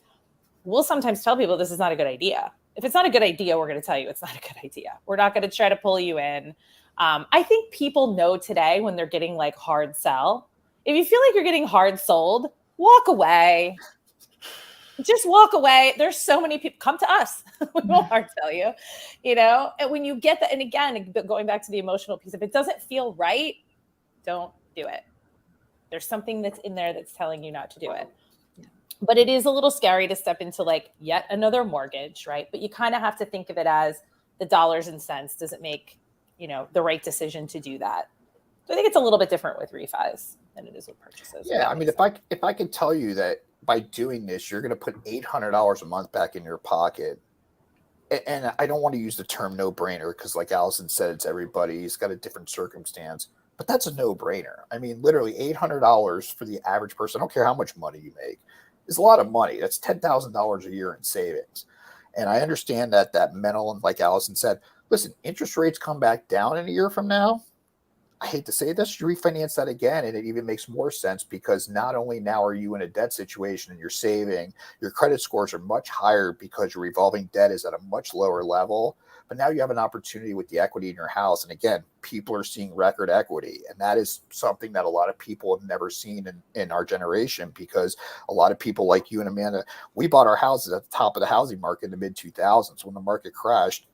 we'll sometimes tell people this is not a good idea. If it's not a good idea, we're going to tell you it's not a good idea. We're not going to try to pull you in. I think people know today when they're getting like hard sell. If you feel like you're getting hard sold, walk away. Just walk away. There's so many people. Come to us. We won't hard sell you, And when you get that, and again, going back to the emotional piece, if it doesn't feel right, don't do it. There's something that's in there that's telling you not to do it. But it is a little scary to step into like yet another mortgage, right? But you kind of have to think of it as the dollars and cents. Does it make, the right decision to do that? So I think it's a little bit different with refis than it is with purchases. Yeah, I mean, if I could tell you that by doing this, you're going to put $800 a month back in your pocket, and I don't want to use the term no-brainer because, like Alyson said, it's everybody's got a different circumstance, but that's a no-brainer. I mean, literally $800 for the average person, I don't care how much money you make, is a lot of money. That's $10,000 a year in savings. And I understand that mental, and like Alyson said, listen, interest rates come back down in a year from now. I hate to say this, you refinance that again, and it even makes more sense because not only now are you in a debt situation and you're saving, your credit scores are much higher because your revolving debt is at a much lower level, but now you have an opportunity with the equity in your house. And again, people are seeing record equity, and that is something that a lot of people have never seen in our generation, because a lot of people like you and Amanda, we bought our houses at the top of the housing market in the mid-2000s. When the market crashed,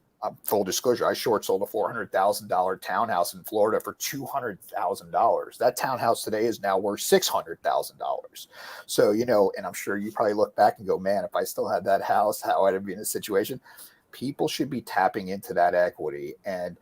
full disclosure, I short sold a $400,000 townhouse in Florida for $200,000. That townhouse today is now worth $600,000. So, and I'm sure you probably look back and go, man, if I still had that house, how I'd be in a situation. People should be tapping into that equity. And,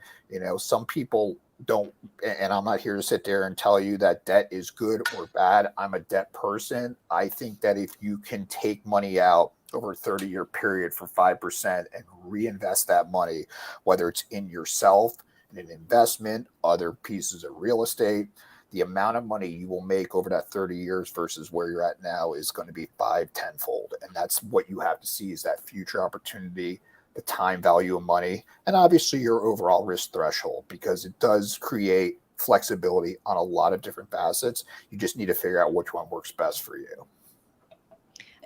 some people don't, and I'm not here to sit there and tell you that debt is good or bad. I'm a debt person. I think that if you can take money out over a 30-year period for 5% and reinvest that money, whether it's in yourself, in an investment, other pieces of real estate, the amount of money you will make over that 30 years versus where you're at now is going to be 5-10-fold. And that's what you have to see, is that future opportunity, the time value of money, and obviously your overall risk threshold, because it does create flexibility on a lot of different facets. You just need to figure out which one works best for you.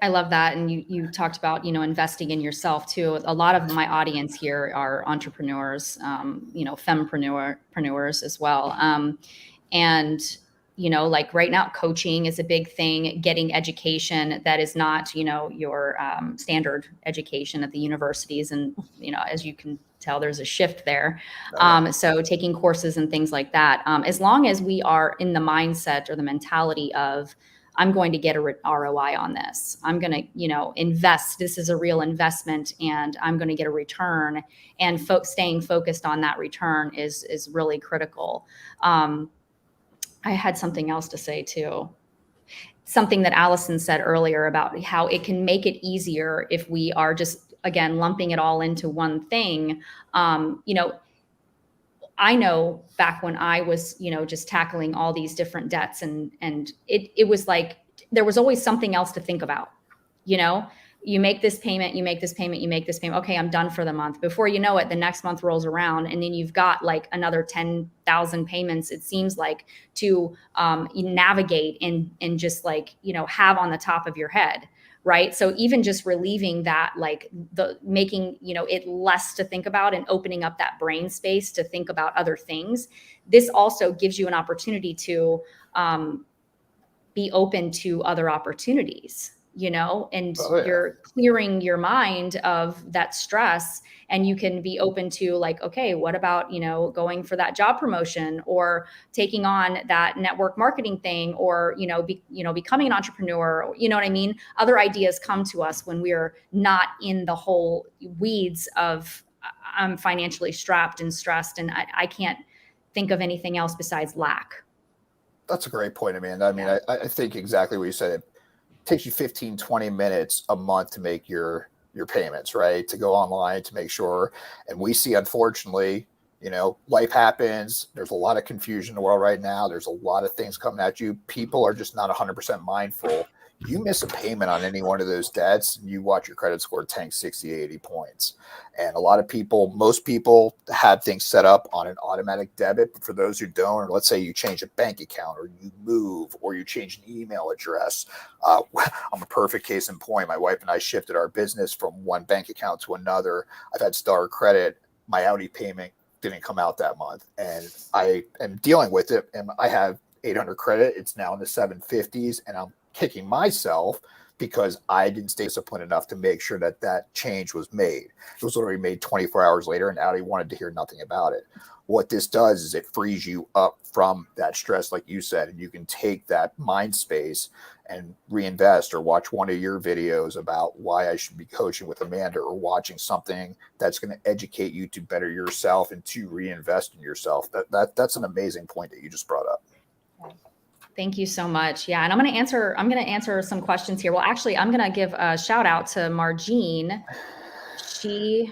I love that. And you talked about, investing in yourself too. A lot of my audience here are entrepreneurs, fempreneurs as well. And, like right now, coaching is a big thing, getting education that is not, your standard education at the universities. And, as you can tell, there's a shift there. So taking courses and things like that, as long as we are in the mindset or the mentality of, I'm going to get a ROI on this. I'm going to, invest. This is a real investment, and I'm going to get a return. And staying focused on that return is really critical. I had something else to say too. Something that Alyson said earlier about how it can make it easier if we are just again, lumping it all into one thing, you know, I know back when I was, you know, just tackling all these different debts, and it was like there was always something else to think about. You know, you make this payment, you make this payment, you make this payment. Okay, I'm done for the month. Before you know it, the next month rolls around, and then you've got like another 10,000 payments. It seems like to navigate and just like, you know, have on the top of your head. Right. So even just relieving that, like the making, you know, it less to think about and opening up that brain space to think about other things. This also gives you an opportunity to be open to other opportunities, you know, and Oh, yeah. you're clearing your mind of that stress, and you can be open to like, okay, what about, you know, going for that job promotion, or taking on that network marketing thing, or, you know, becoming an entrepreneur, you know what I mean? Other ideas come to us when we're not in the whole weeds of I'm financially strapped and stressed and I can't think of anything else besides lack. That's a great point, Amanda. I mean, Yeah. I think exactly what you said. It takes you 15, 20 minutes a month to make your payments, right? To go online to make sure. And we see, unfortunately, you know, life happens. There's a lot of confusion in the world right now. There's a lot of things coming at you. People are just not 100% mindful. You miss a payment on any one of those debts, and you watch your credit score tank 60, 80 points. And a lot of people, most people have things set up on an automatic debit. But for those who don't, or let's say you change a bank account, or you move, or you change an email address. I'm a perfect case in point. My wife and I shifted our business from one bank account to another. I've had Star Credit. My Audi payment didn't come out that month, and I am dealing with it. And I have 800 credit. It's now in the 750s, and I'm kicking myself because I didn't stay disciplined enough to make sure that that change was made. It was literally made 24 hours later, and Audi wanted to hear nothing about it. What this does is it frees you up from that stress, like you said, and you can take that mind space and reinvest, or watch one of your videos about why I should be coaching with Amanda, or watching something that's going to educate you to better yourself and to reinvest in yourself. That's an amazing point that you just brought up. Thank you so much. Yeah, and I'm going to answer some questions here. Well, actually, I'm going to give a shout out to Margene. She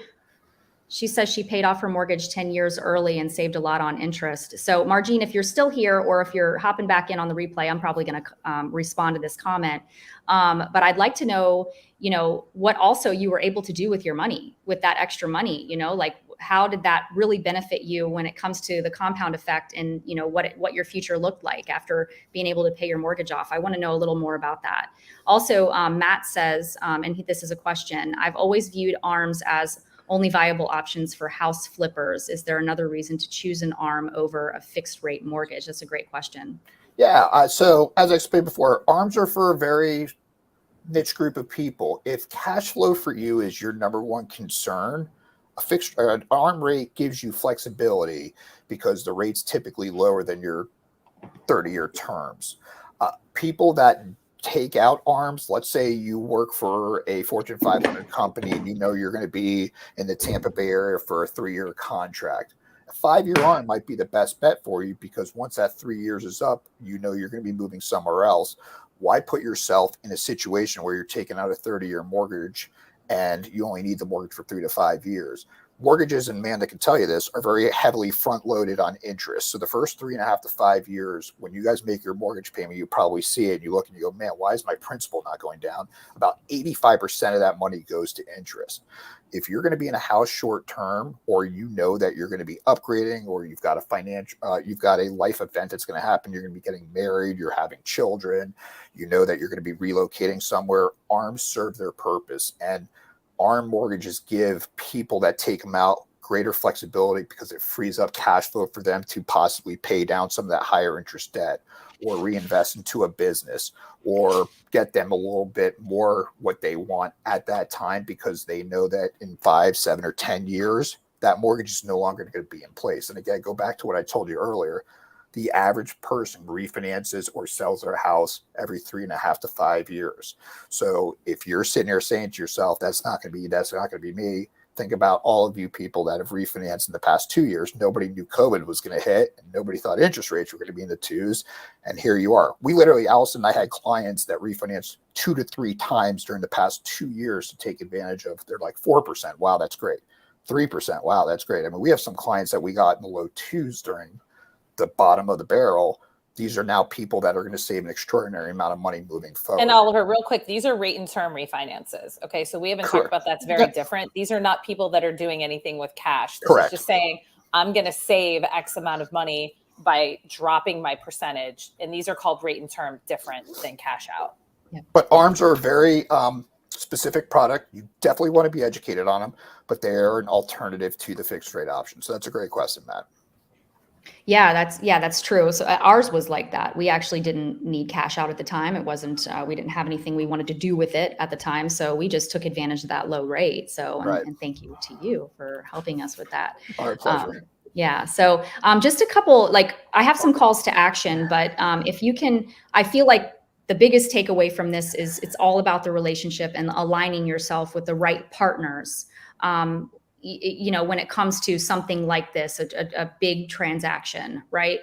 says she paid off her mortgage 10 years early and saved a lot on interest. So Margene, if you're still here, or if you're hopping back in on the replay, I'm probably going to respond to this comment. But I'd like to know, you know, what also you were able to do with your money, with that extra money, you know, like how did that really benefit you when it comes to the compound effect, and, you know, what your future looked like after being able to pay your mortgage off? I want to know a little more about that. Also, Matt says, and this is a question, I've always viewed ARMs as only viable options for house flippers. Is there another reason to choose an ARM over a fixed rate mortgage? That's a great question. Yeah. So as I explained before, ARMs are for a very niche group of people. If cash flow for you is your number one concern, an ARM rate gives you flexibility because the rate's typically lower than your 30-year terms. People that take out ARMs, let's say you work for a Fortune 500 company and you know you're going to be in the Tampa Bay area for a 3-year contract. A 5-year ARM might be the best bet for you, because once that 3 years is up, you know you're going to be moving somewhere else. Why put yourself in a situation where you're taking out a 30-year mortgage and you only need the mortgage for 3 to 5 years? Mortgages, and Amanda can tell you this, are very heavily front loaded on interest. So the first 3.5 to 5 years, when you guys make your mortgage payment, you probably see it. You look and you go, man, why is my principal not going down? About 85% of that money goes to interest. If you're going to be in a house short term, or you know that you're going to be upgrading, or you've got you've got a life event that's going to happen, you're going to be getting married, you're having children, you know that you're going to be relocating somewhere, ARMs serve their purpose. And ARM mortgages give people that take them out greater flexibility, because it frees up cash flow for them to possibly pay down some of that higher interest debt, or reinvest into a business, or get them a little bit more what they want at that time, because they know that in 5, 7, or 10 years, that mortgage is no longer going to be in place. And again, go back to what I told you earlier. The average person refinances or sells their house every 3.5 to 5 years. So if you're sitting there saying to yourself, that's not going to be me, Think about all of you people that have refinanced in the past 2 years. Nobody knew COVID was going to hit, and nobody thought interest rates were going to be in the twos. And here you are. We literally, Alyson and I had clients that refinanced 2 to 3 times during the past 2 years to take advantage of. They're like 4%. Wow, that's great. 3%. Wow, that's great. I mean, we have some clients that we got in the low twos during the bottom of the barrel. These are now people that are going to save an extraordinary amount of money moving forward. And Oliver, real quick, these are rate and term refinances. Okay. So we haven't talked about that's very different. These are not people that are doing anything with cash. This is just saying, I'm going to save X amount of money by dropping my percentage. And these are called rate and term, different than cash out. Yeah. But ARMs are a very specific product. You definitely want to be educated on them, but they are an alternative to the fixed rate option. So that's a great question, Matt. Yeah, that's true. So ours was like that. We actually didn't need cash out at the time. It wasn't, we didn't have anything we wanted to do with it at the time. So we just took advantage of that low rate. So, and thank you to you for helping us with that. Our pleasure. Yeah. So just a couple, like I have some calls to action, but if you can, I feel like the biggest takeaway from this is it's all about the relationship and aligning yourself with the right partners. You know, when it comes to something like this, a big transaction, right?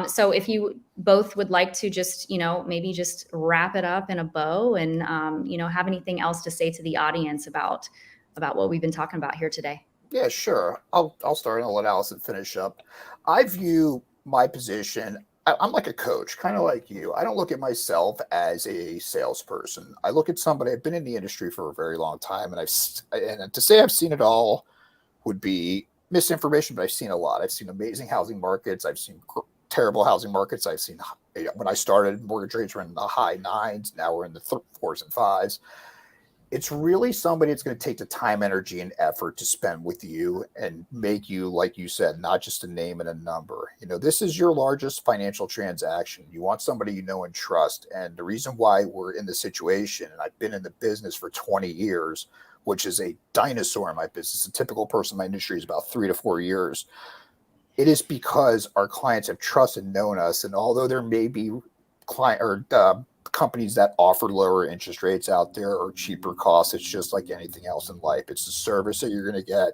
So if you both would like to just, you know, maybe just wrap it up in a bow and, you know, have anything else to say to the audience about what we've been talking about here today. Yeah, sure. I'll start and I'll let Alyson finish up. I view my position, I'm like a coach, kind of like you. I don't look at myself as a salesperson. I look at somebody, I've been in the industry for a very long time, and to say I've seen it all would be misinformation, but I've seen a lot. I've seen amazing housing markets. I've seen terrible housing markets. I've seen, when I started, mortgage rates were in the high 9s. Now we're in the 4s and 5s. It's really somebody that's going to take the time, energy, and effort to spend with you and make you, like you said, not just a name and a number. You know, this is your largest financial transaction. You want somebody you know and trust. And the reason why we're in this situation, and I've been in the business for 20 years, which is a dinosaur in my business. A typical person in my industry is about 3 to 4 years. It is because our clients have trusted and known us. And although there may be companies that offer lower interest rates out there or cheaper costs, it's just like anything else in life. It's the service that you're going to get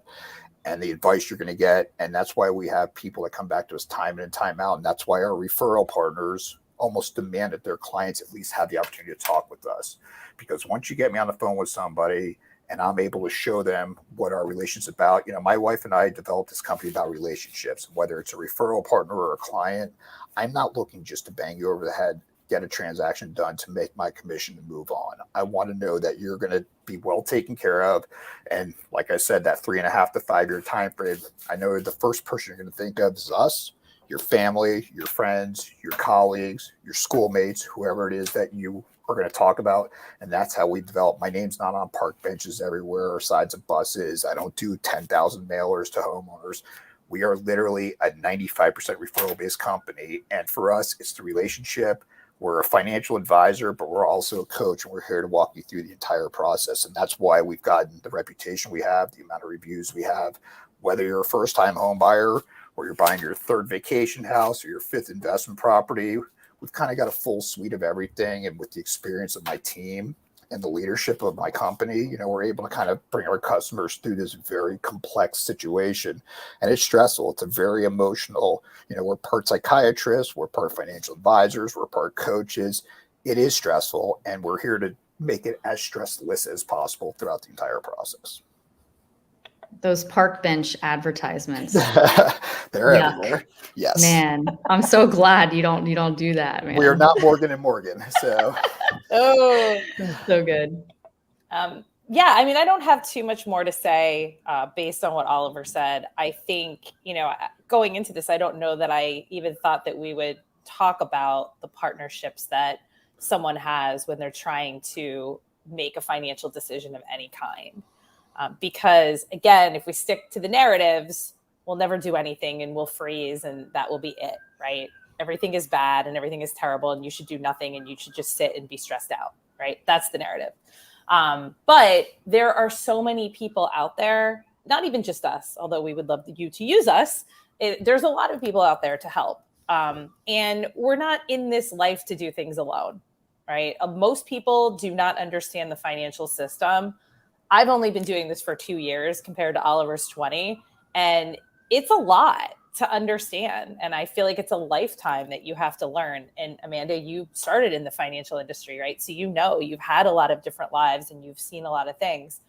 and the advice you're going to get. And that's why we have people that come back to us time in and time out. And that's why our referral partners almost demand that their clients at least have the opportunity to talk with us. Because once you get me on the phone with somebody, and I'm able to show them what our relationship's about. You know, my wife and I developed this company about relationships, whether it's a referral partner or a client. I'm not looking just to bang you over the head, get a transaction done to make my commission and move on. I want to know that you're going to be well taken care of. And like I said, that 3.5 to 5 year time frame, I know the first person you're going to think of is us, your family, your friends, your colleagues, your schoolmates, whoever it is that you are going to talk about. And that's how we develop. My name's not on park benches everywhere or sides of buses. I don't do 10,000 mailers to homeowners. We are literally a 95% referral based company. And for us, it's the relationship. We're a financial advisor, but we're also a coach, and we're here to walk you through the entire process. And that's why we've gotten the reputation we have, the amount of reviews we have, whether you're a first time home buyer or you're buying your 3rd vacation house or your 5th investment property. We've kind of got a full suite of everything. And with the experience of my team and the leadership of my company, you know, we're able to kind of bring our customers through this very complex situation. And it's stressful. It's a very emotional, you know, we're part psychiatrists, we're part financial advisors, we're part coaches. It is stressful. And we're here to make it as stressless as possible throughout the entire process. Those park bench advertisements. They're everywhere. Yes. Man, I'm so glad you don't do that, man. We are not Morgan and Morgan. So so good. Yeah, I mean, I don't have too much more to say based on what Oliver said. I think, you know, going into this, I don't know that I even thought that we would talk about the partnerships that someone has when they're trying to make a financial decision of any kind. Because again, if we stick to the narratives, we'll never do anything and we'll freeze and that will be it, right? Everything is bad and everything is terrible and you should do nothing and you should just sit and be stressed out, right? That's the narrative. But there are so many people out there, not even just us, although we would love you to use us. There's a lot of people out there to help. And we're not in this life to do things alone, right? Most people do not understand the financial system I've only been doing this for 2 years compared to Oliver's 20. And it's a lot to understand. And I feel like it's a lifetime that you have to learn. And Amanda, you started in the financial industry, right? So, you've had a lot of different lives and you've seen a lot of things.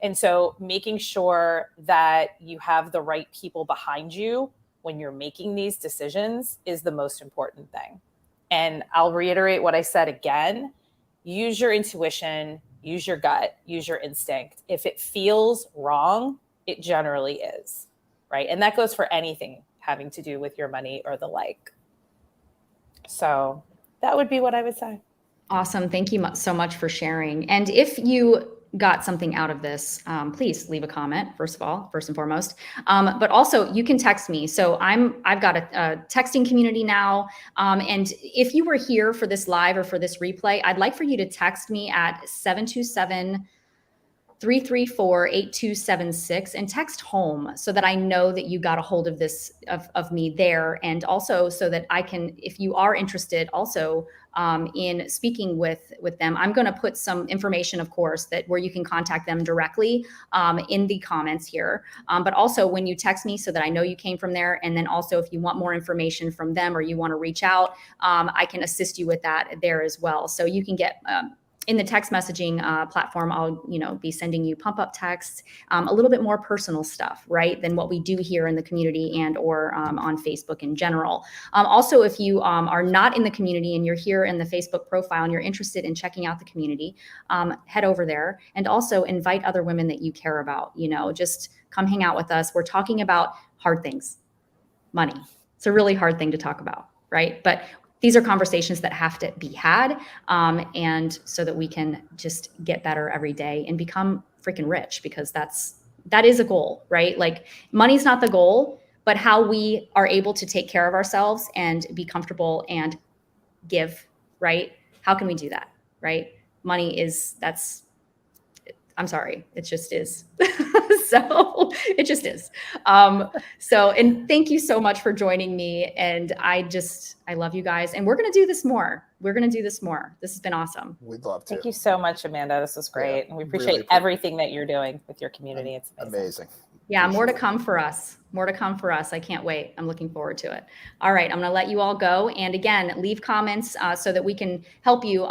And so making sure that you have the right people behind you when you're making these decisions is the most important thing. And I'll reiterate what I said again, use your intuition, use your gut, use your instinct. If it feels wrong, it generally is, right? And that goes for anything having to do with your money or the like. So that would be what I would say. Awesome. Thank you so much for sharing. And if you got something out of this, please leave a comment, first and foremost. But also you can text me. So I've got a texting community now. And if you were here for this live or for this replay, I'd like for you to text me at 727-334-8276 and text home so that I know that you got a hold of this, of me there. And also so that I can, if you are interested also in speaking with them, I'm going to put some information, of course, that where you can contact them directly in the comments here. But also when you text me so that I know you came from there. And then also if you want more information from them or you want to reach out, I can assist you with that there as well. So you can get in the text messaging platform, I'll be sending you pump up texts, a little bit more personal stuff, right, than what we do here in the community and or on Facebook in general. Also, if you are not in the community and you're here in the Facebook profile and you're interested in checking out the community, head over there and also invite other women that you care about. Just come hang out with us. We're talking about hard things, money. It's a really hard thing to talk about, right? But these are conversations that have to be had, and so that we can just get better every day and become freaking rich, because that is a goal, right? Like money's not the goal, but how we are able to take care of ourselves and be comfortable and give, right? How can we do that, right? Money I'm sorry, it just is. So it just is. And thank you so much for joining me. And I love you guys. And we're going to do this more. This has been awesome. We'd love to. Thank you so much, Amanda. This was great. Yeah, and we appreciate everything that you're doing with your community. It's amazing. Yeah, more to come for us. I can't wait. I'm looking forward to it. All right, I'm going to let you all go. And again, leave comments so that we can help you,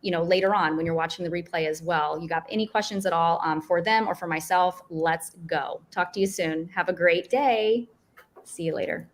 later on when you're watching the replay as well. You got any questions at all for them or for myself? Let's go. Talk to you soon. Have a great day. See you later.